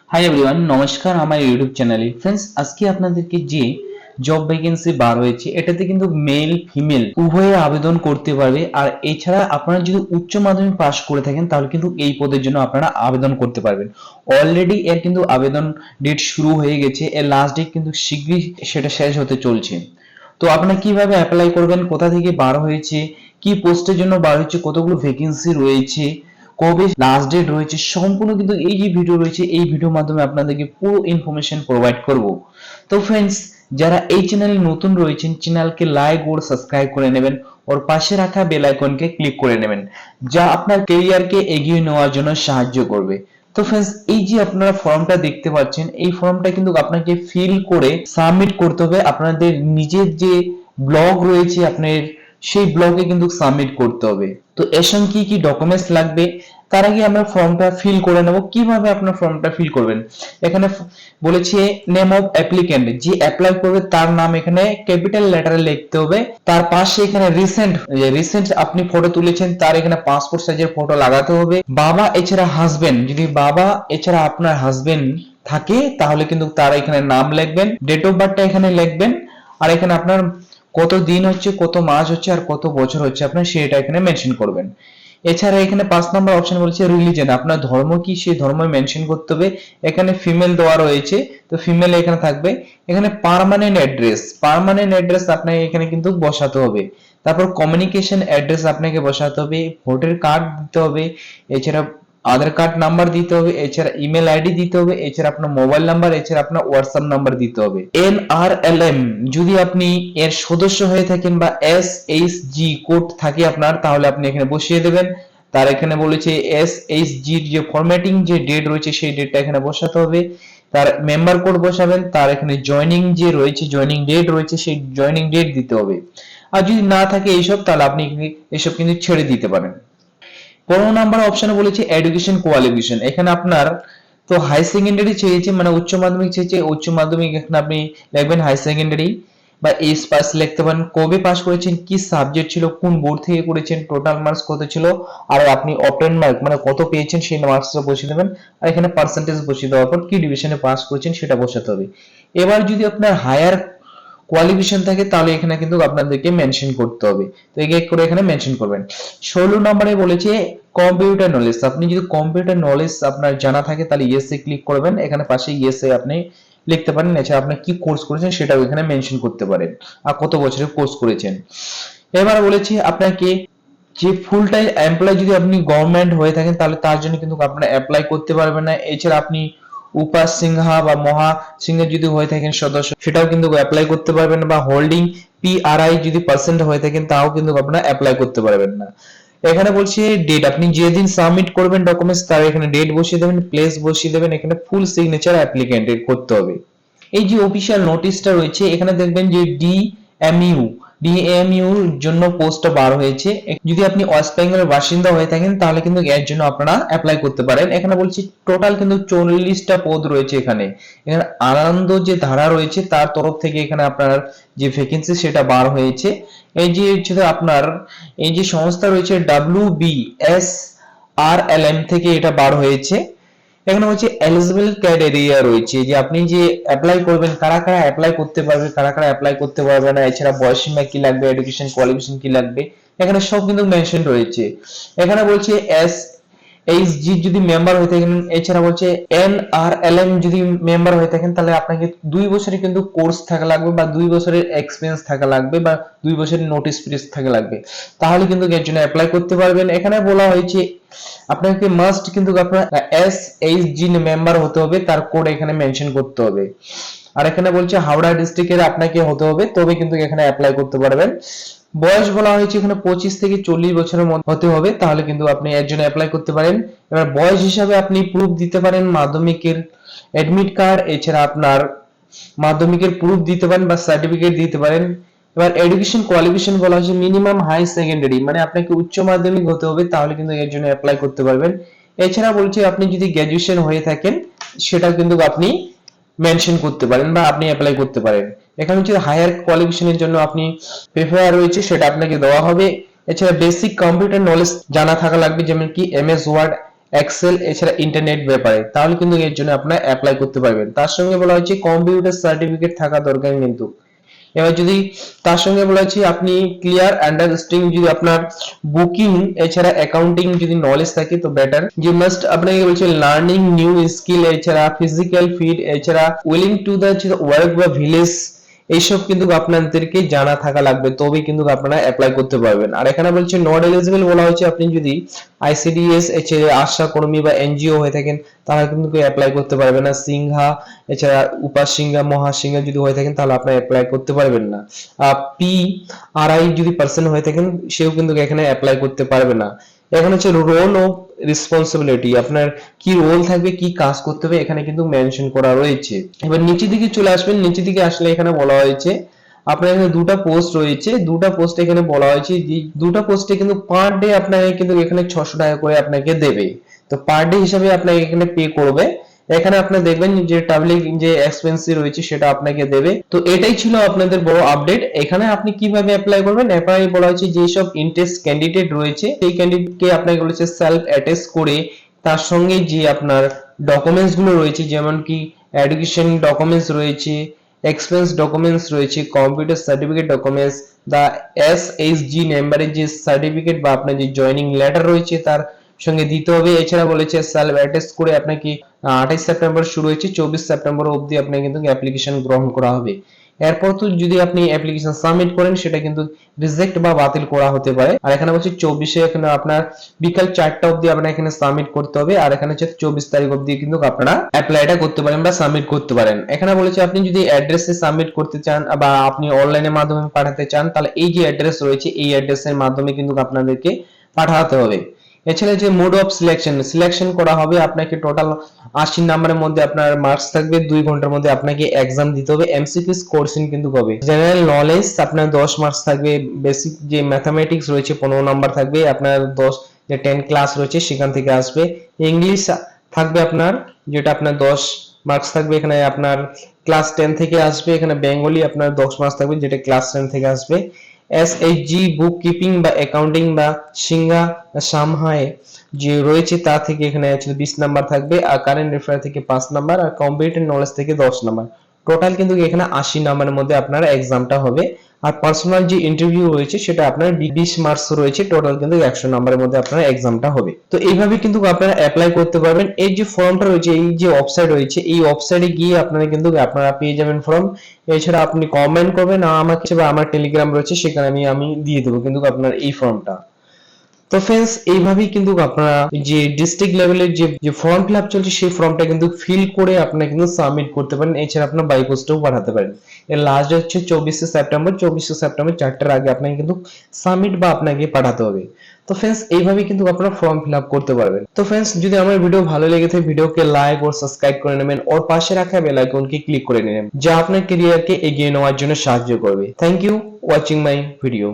Hi everyone, নমস্কার আমার YouTube চ্যানেলে। ফ্রেন্ডস, আজকে আপনাদেরকে যে জব ভ্যাকেন্সি বার হয়েছে এটাতে কিন্তু মেল ফিমেল উভয়ে আবেদন করতে পারবে। আর এছাড়া আপনারা যদি উচ্চ মাধ্যমিক পাশ করে থাকেন তাহলে কিন্তু এই পদের জন্য আপনারা আবেদন করতে পারবেন। অলরেডি এর কিন্তু আবেদন ডেট শুরু হয়ে গেছে, এর লাস্ট ডেট কিন্তু শীঘ্রই সেটা শেষ হতে চলছে। তো আপনারা কিভাবে অ্যাপ্লাই করবেন, কোথা থেকে বার হয়েছে, কি পোস্টের জন্য বার হয়েছে, কতগুলো ভ্যাকেন্সি রয়েছে, কবে লাস্ট ডেট রয়েছে, সম্পূর্ণ কিন্তু এই যে ভিডিও রয়েছে এই ভিডিওর মাধ্যমে আপনাদেরকে পুরো ইনফরমেশন প্রোভাইড করব। তো ফ্রেন্ডস, যারা এই চ্যানেলে নতুন রয়েছেন চ্যানেলকে লাইক ও সাবস্ক্রাইব করে নেবেন, ওর পাশে রাখা বেল আইকনকে ক্লিক করে নেবেন, যা আপনার ক্যারিয়ারকে এগিয়ে নেওয়ার জন্য সাহায্য করবে। তো ফ্রেন্ডস, এই যে আপনারা ফর্মটা দেখতে পাচ্ছেন এই ফর্মটা কিন্তু আপনাকে ফিল করে সাবমিট করতে হবে। আপনাদের নিজের যে ব্লগ রয়েছে আপনার সেই ব্লগে কিন্তু সাবমিট করতে হবে। তো এর সঙ্গে কি কি ডকুমেন্টস লাগবে তার আগে আমরা ফর্মটা ফিল করে নেব। কিভাবে আপনার ফর্মটা ফিল করবেন, এখানে বলেছে নেম অফ অ্যাপ্লিক্যান্ট, যে অ্যাপ্লাই করবে তার নাম এখানে ক্যাপিটাল লেটারে লিখতে হবে। তার পাশে এখানে রিসেন্ট আপনি ফটো তুলেছেন তার এখানে পাসপোর্ট সাইজের ফটো লাগাতে হবে। বাবা এছাড়া হাজবেন্ড, যদি বাবা এছাড়া আপনার হাজবেন্ড থাকে তাহলে কিন্তু তার এখানে নাম লিখবেন, ডেট অফ বার্থটা এখানে লিখবেন, আর এখানে আপনার কত দিন হচ্ছে, কত মাস হচ্ছে, আর কত বছর হচ্ছে আপনার সেটা এখানে মেনশন করবেন। এছাড়া এখানে 5 নম্বর অপশন বলছে রিলিজন, আপনার ধর্ম কি সেই ধর্ম মেনশন করতে হবে। এখানে ফিমেল দেওয়া রয়েছে, তো ফিমেল এখানে থাকবে। এখানে পার্মানেন্ট অ্যাড্রেস আপনাকে এখানে কিন্তু বসাতে হবে। তারপর কমিউনিকেশন অ্যাড্রেস আপনাকে বসাতে হবে, ভোটার কার্ড দিতে হবে, এছাড়া আধার কার্ড নাম্বার দিতে হবে, এছাড়া ইমেল আইডি দিতে হবে, এছাড়া আপনার মোবাইল নাম্বার, এছাড়া আপনার হোয়াটসঅ্যাপ নাম্বার দিতে হবে। NRLM যদি আপনি এর সদস্য হয়ে থাকেন বা SHG কোড থাকে আপনার তাহলে আপনি এখানে বসিয়ে দেবেন। তার এখানে বলেছে SHG এর যে ফরম্যাটিং যে ডেট রয়েছে সেই ডেটটা এখানে বসাতে হবে। তার মেম্বার কোড বসাবেন, তার এখানে জয়েনিং যে রয়েছে জয়েনিং ডেট রয়েছে সেই জয়েনিং ডেট দিতে হবে। আর যদি না থাকে এইসব তাহলে আপনি এসব কিন্তু ছেড়ে দিতে পারেন। 15 নম্বর অপশনে বলেছে এডুকেশন কোয়ালিফিকেশন, এখানে আপনার তো হাই সেকেন্ডারি চেয়েছে মানে উচ্চ মাধ্যমিক চেয়েছে, উচ্চ মাধ্যমিক এখানে আপনি লিখবেন হাই সেকেন্ডারি বা এইচ পাস লিখতে পারেন। কবে পাস করেছেন, কি সাবজেক্ট ছিল, কোন বোর্ড থেকে করেছেন, টোটাল মার্কস কত ছিল, আর আপনি অপটেন মার্ক মানে কত পেয়েছেন সেই মার্কসটা বসিয়ে দেবেন। আর এখানে পার্সেন্টেজ বসিয়ে দেওয়ার পর কি ডিভিশনে পাস করেছেন সেটা বসাতে হবে। এবার যদি আপনার হায়ার কোয়ালিফিকেশন থাকে তাহলে এখানে কিন্তু আপনাদেরকে মেনশন করতে হবে, তো এক এক করে এখানে মেনশন করবেন। 16 নম্বরে বলেছে কম্পিউটার নলেজ, আপনি যদি কম্পিউটার নলেজ আপনার জানা থাকে তাহলে ইয়েস এ ক্লিক করবেন, এখানে পাশে ইয়েস এ আপনি লিখতে পারেন। এছাড়া আপনি কি কোর্স করেছেন সেটাও এখানে মেনশন করতে পারেন আর কত বছরের কোর্স করেছেন। এবার বলেছি আপনাকে যে ফুল টাইম এমপ্লয় যদি আপনি গভর্নমেন্ট হয়ে থাকেন তাহলে তার জন্য কিন্তু আপনারা অ্যাপ্লাই করতে পারবেন না। এছাড়া আপনি উপাস সিংহা বা মহা সিংহ যদি হয়ে থাকেন সদস্য সেটাও কিন্তু অ্যাপ্লাই করতে পারবেন না, বা হোল্ডিং PRI যদি পার্সেন্ট হয়ে থাকেন তাও কিন্তু আপনারা অ্যাপ্লাই করতে পারবেন না। এখানে বলছি ডেট, আপনি যেদিন সাবমিট করবেন ডকুমেন্টস তার এখানে ডেট বসিয়ে দেবেন, প্লেস বসিয়ে দেবেন, এখানে ফুল সিগনেচার অ্যাপ্লিকেন্টের করতে হবে। এই যে অফিসিয়াল নোটিশটা রয়েছে এখানে দেখবেন যে ডিএমইউ জন্য পোস্টটা বার হয়েছে। যদি আপনি ওয়েস্ট বেঙ্গলের বাসিন্দা হয়ে থাকেন তাহলে কিন্তু এর জন্য আপনারা অ্যাপ্লাই করতে পারেন। এখানে বলছি টোটাল কিন্তু 40টা পদ রয়েছে। এখানে এখানে আনন্দ যে ধারা রয়েছে তার তরফ থেকে এখানে আপনার যে ভ্যাকেন্সি সেটা বার হয়েছে। এই যে হচ্ছে আপনার এই যে সংস্থা রয়েছে WBSRLM থেকে এটা বার হয়েছে। এখানে হচ্ছে এলিজিবল ক্রাইটেরিয়া রয়েছে যে আপনি যে অ্যাপ্লাই করবেন কারা কারা অ্যাপ্লাই করতে পারবে, কারা কারা অ্যাপ্লাই করতে পারবে না, এছাড়া বয়সসীমা কি লাগবে, এডুকেশন কোয়ালিফিকেশন কি লাগবে, এখানে সব কিন্তু মেনশন রয়েছে। এখানে বলছে SHG যদি মেম্বার হয়ে থাকেন, এছাড়া বলছে NRLM যদি মেম্বার হয়ে থাকেন তাহলে আপনাকে 2 বছরের কিন্তু কোর্স থাকা লাগবে বা 2 বছরের এক্সপিরিয়েন্স থাকা লাগবে বা 2 বছরের নোটিস পিরিয়ড থাকা লাগবে, তাহলে কিন্তু এর জন্য অ্যাপ্লাই করতে পারবেন। এখানে বলা হয়েছে আপনাকে মাস্ট কিন্তু আপনার SHG মেম্বার হতে হবে, তার কোড এখানে মেনশন করতে হবে। আর এখানে বলছে হাওড়া ডিস্ট্রিক্টের আপনাকে হতে হবে তবে কিন্তু এখানে অ্যাপ্লাই করতে পারবেন। বয়স বলা হয়েছে এখানে 25 থেকে 40 বছরের মধ্যে হতে হবে তাহলে কিন্তু আপনি এর জন্য অ্যাপ্লাই করতে পারেন। এবার বয়স হিসাবে আপনি প্রুফ দিতে পারেন মাধ্যমিকের অ্যাডমিট কার্ড, এছাড়া আপনার মাধ্যমিকের প্রুফ দিতে পারেন বা সার্টিফিকেট দিতে পারেন। এবার এডুকেশন কোয়ালিফিকেশন বলা হচ্ছে মিনিমাম হাই সেকেন্ডারি, মানে আপনাকে উচ্চ মাধ্যমিক হতে হবে তাহলে কিন্তু এর জন্য অ্যাপ্লাই করতে পারবেন। এছাড়া বলছি আপনি যদি গ্র্যাজুয়েশন হয়ে থাকেন সেটা কিন্তু আপনি মেনশন করতে পারেন বা আপনি অ্যাপ্লাই করতে পারেন। এখানে হচ্ছে হায়ার কোয়ালিফিকেশনের জন্য আপনি প্রেফার রয়েছে সেটা আপনাকে দেওয়া হবে। এছাড়া বেসিক কম্পিউটার নলেজ জানা থাকা লাগবে, যেমন কি MS ওয়ার্ড, এক্সেল এছাড়া ইন্টারনেট ব্যাপারে, তাহলে কিন্তু এর জন্য আপনারা অ্যাপ্লাই করতে পারবেন। তার সঙ্গে বলা হচ্ছে কম্পিউটার সার্টিফিকেট থাকা দরকার কিন্তু। এবার যদি তার সঙ্গে বলা হচ্ছে আপনি ক্লিয়ার আন্ডারস্ট্যান্ডিং, যদি আপনার বুকিং এছাড়া অ্যাকাউন্টিং যদি নলেজ থাকে তো বেটার। যে মাস্ট আপনাকে বলছে লার্নিং নিউ স্কিল এছাড়া ফিজিক্যাল ফিট এছাড়া উইলিং টু দা ওয়ার্ক বা ভিলেজ, এইসব কিন্তু আপনাদেরকে জানা থাকা লাগবে, তবেই কিন্তু আপনারা অ্যাপ্লাই করতে পারবেন। আর এখানে বলছে নট এলিজিবল বলা হচ্ছে আপনি যদি আইসিডিএস এছাড়া আশা কর্মী বা এনজিও হয়ে থাকেন তারা কিন্তু অ্যাপ্লাই করতে পারবে না। সিংহা এছাড়া উপাসিংহা মহাসিংহা যদি হয়ে থাকেন তাহলে আপনারা অ্যাপ্লাই করতে পারবেন না। পি আর আই যদি পার্সন হয়ে থাকেন সেও কিন্তু এখানে অ্যাপ্লাই করতে পারবে না। এখন হচ্ছে রোল অফ রেসপন্সিবিলিটি, আপনার কি রোল থাকবে কি কাজ করতে হবে এখানে কিন্তু মেনশন করা রয়েছে। এবার নিচের দিকে চলে আসবেন, নিচের দিকে আসলে এখানে বলা হয়েছে আপনার এখানে দুটো পোস্ট রয়েছে, দুটো পোস্ট এখানে বলা হয়েছে যে দুটো পোস্টে কিন্তু পার ডে আপনাকে কিন্তু এখানে 600 টাকা করে আপনাকে দেবে। তো পার ডে হিসাবে আপনাকে এখানে পে করবে। এখানে আপনি দেখবেন যে ট্রাভেলিং যে এক্সপেন্সি রয়েছে সেটা আপনাকে দেবে। তো এটাই ছিল আপনাদের বড় আপডেট। এখানে আপনি কিভাবে অ্যাপ্লাই করবেন, অ্যাপ্লাই বলা হয়েছে যে সব ইন্টারেস্ট ক্যান্ডিডেট রয়েছে সেই ক্যান্ডিডেটকে আপনাকে বলেছে সেলফ অ্যাটাচ করে তার সঙ্গে যে আপনার ডকুমেন্টস গুলো রয়েছে যেমন কি এডুকেশন ডকুমেন্টস রয়েছে, এক্সপেন্স ডকুমেন্টস রয়েছে, কম্পিউটার সার্টিফিকেট ডকুমেন্টস, দা এসএইচজি নাম্বারের যে সার্টিফিকেট বা আপনার যে জয়েনিং লেটার রয়েছে তার সঙ্গে দিতে হবে। এছাড়া বলেছে সেলফ অ্যাটেস্ট করে আপনাকে 28 সেপ্টেম্বর শুরু হয়েছে, 24 সেপ্টেম্বর অবধি আপনাকে কিন্তু অ্যাপ্লিকেশন গ্রহণ করা হবে। এরপর তো যদি আপনি অ্যাপ্লিকেশন সাবমিট করেন সেটা কিন্তু রিজেক্ট বা বাতিল করা হতে পারে। আর এখানে বলছে 24-এ এখানে আপনার বিকাল 4টা অবধি আপনার এখানে সাবমিট করতে হবে। আর এখানে হচ্ছে 24 তারিখ অবধি কিন্তু আপনারা অ্যাপ্লাইটা করতে পারেন বা সাবমিট করতে পারেন। এখানে বলেছে আপনি যদি অ্যাড্রেসে সাবমিট করতে চান বা আপনি অনলাইনের মাধ্যমে পাঠাতে চান তাহলে এই যে অ্যাড্রেস রয়েছে এই অ্যাড্রেসের মাধ্যমে কিন্তু আপনাদেরকে পাঠাতে হবে। এছাড়া যে মোড অফ সিলেকশন করা হবে, আপনাকে টোটাল 80 নাম্বারের মধ্যে আপনার মার্কস থাকবে, 2 ঘন্টার মধ্যে আপনাকে এক্সাম দিতে হবে। এমসিকিউ কোশ্চেন কিন্তু হবে। জেনারেল নলেজ আপনার 10 মার্কস থাকবে, বেসিক যে ম্যাথমেটিক্স রয়েছে 15 নাম্বার থাকবে, আপনার 10 যে 10 ক্লাস রয়েছে সেখান থেকে আসবে। ইংলিশ থাকবে আপনার, যেটা আপনার 10 মার্কস থাকবে, এখানে আপনার ক্লাস 10 থেকে আসবে। এখানে বেঙ্গলি আপনার 10 মার্কস থাকবে, যেটা ক্লাস 10 থেকে আসবে। এসএইচজি বুক কিপিং বা অ্যাকাউন্টিং বা সিংহা সামহাই যে রয়েছে তা থেকে এখানে আছে 20 নাম্বার থাকবে। আর কারেন্ট অ্যাফেয়ার থেকে 5 নাম্বার আর কম্পিউটার নলেজ থেকে 10 নাম্বার। টোটাল কিন্তু এখানে 80 নাম্বারের মধ্যে আপনার এক্সামটা হবে। আর পার্সোনাল যে ইন্টারভিউ রয়েছে সেটা আপনার 20 মার্কস রয়েছে, টোটাল কিন্তু 100 নাম্বারের মধ্যে আপনার এক্সামটা হবে। তো এইভাবে কিন্তু আপনারা অ্যাপ্লাই করতে পারবেন। এই যে ফর্মটা রয়েছে, এই যে ওয়েবসাইট রয়েছে, এই ওয়েবসাইটে গিয়ে আপনারা কিন্তু আপনারা পেয়ে যাবেন ফর্ম। এছাড়া আপনি কমেন্ট করবেন আমাকে বা আমার টেলিগ্রাম রয়েছে সেখানে আমি দিয়ে দেবো কিন্তু আপনার এই ফর্মটা। তো फ्रेंड्स এইভাবেই কিন্তু আপনারা যে ডিস্ট্রিক্ট লেভেলের যে ফর্ম ফিল আপ চলছে সেই ফর্মটা কিন্তু ফিল করে আপনারা কিন্তু সাবমিট করতে পারেন। এছাড়া আপনারা বাই পোস্টেও পাঠাতে পারেন। এর লাস্ট ডেট হচ্ছে 24 সেপ্টেম্বর। 24 সেপ্টেম্বর 4টার আগে আপনাকে কিন্তু সাবমিট বা আপনাকে পাঠাতে হবে। তো फ्रेंड्स এইভাবেই কিন্তু আপনারা ফর্ম ফিল আপ করতে পারবেন। তো फ्रेंड्स যদি আমার ভিডিও ভালো লেগে থাকে ভিডিওকে লাইক ও সাবস্ক্রাইব করে নেবেন और পাশে রাখা বেল আইকনকে ক্লিক করে নেবেন যা আপনার ক্যারিয়ারকে এগিয়ে নেওয়ার জন্য সাহায্য করবে। Thank you watching my video.